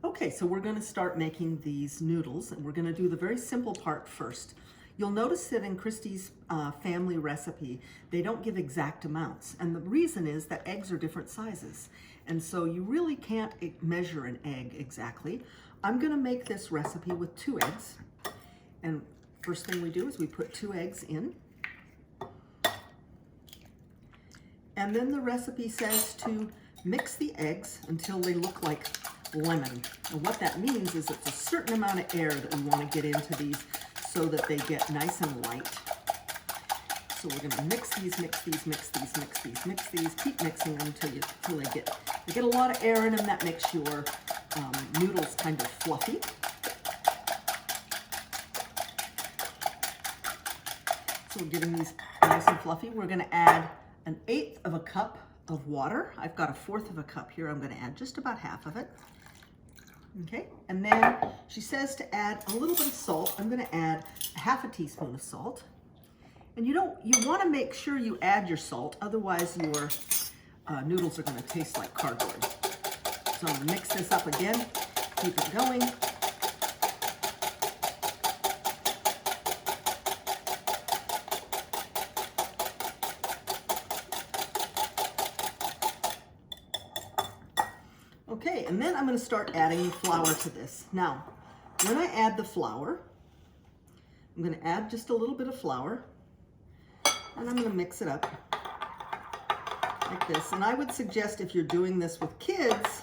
Okay, so we're going to start making these noodles, and we're going to do the very simple part first. You'll notice that in Christi's family recipe, they don't give exact amounts. And the reason is that eggs are different sizes. And so you really can't measure an egg exactly. I'm going to make this recipe with 2 eggs. And first thing we do is we put 2 eggs in. And then the recipe says to mix the eggs until they look like lemon. And what that means is it's a certain amount of air that we want to get into these so that they get nice and light. So we're going to mix these, keep mixing them until they get a lot of air in them. That makes your noodles kind of fluffy. So we're getting these nice and fluffy. We're going to add 1/8 of a cup of water. I've got 1/4 of a cup here. I'm going to add just about half of it. Okay, and then she says to add a little bit of salt. I'm going to add 1/2 teaspoon of salt. And you want to make sure you add your salt, otherwise your noodles are going to taste like cardboard. So I'm going to mix this up again, keep it going. Okay, and then I'm going to start adding the flour to this. Now, when I add the flour, I'm going to add just a little bit of flour, and I'm going to mix it up like this. And I would suggest if you're doing this with kids,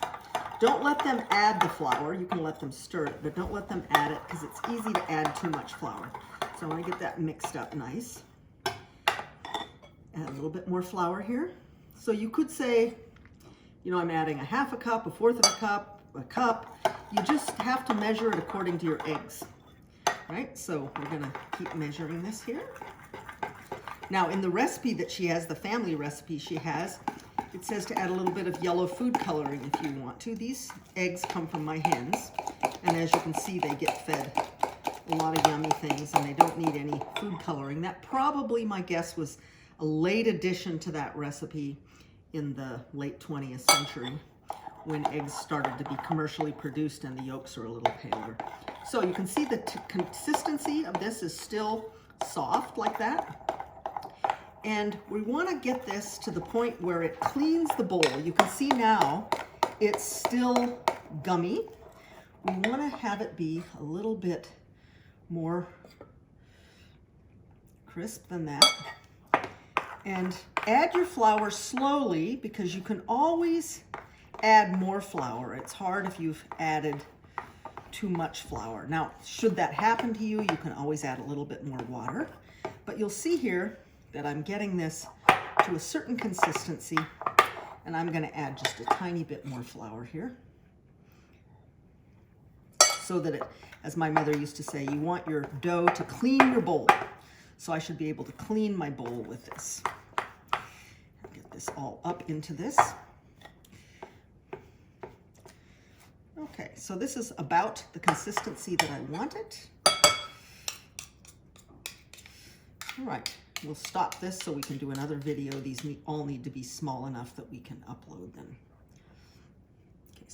don't let them add the flour. You can let them stir it, but don't let them add it because it's easy to add too much flour. So I want to get that mixed up nice. Add a little bit more flour here. So you could say, you know, I'm adding 1/2 cup, 1/4 of a cup. You just have to measure it according to your eggs, right? So we're gonna keep measuring this here. Now in the recipe that she has, the family recipe she has, it says to add a little bit of yellow food coloring if you want to. These eggs come from my hens, and as you can see, they get fed a lot of yummy things, and they don't need any food coloring. That probably, my guess, was a late addition to that recipe in the late 20th century when eggs started to be commercially produced and the yolks are a little paler. So you can see the consistency of this is still soft like that. And we want to get this to the point where it cleans the bowl. You can see now it's still gummy. We want to have it be a little bit more crisp than that. And add your flour slowly because you can always add more flour. It's hard if you've added too much flour. Now, should that happen to you, you can always add a little bit more water. But you'll see here that I'm getting this to a certain consistency, and I'm going to add just a tiny bit more flour here. So that it, as my mother used to say, you want your dough to clean your bowl. So I should be able to clean my bowl with this. Get this all up into this. Okay, so this is about the consistency that I want it. All right, we'll stop this so we can do another video. These all need to be small enough that we can upload them.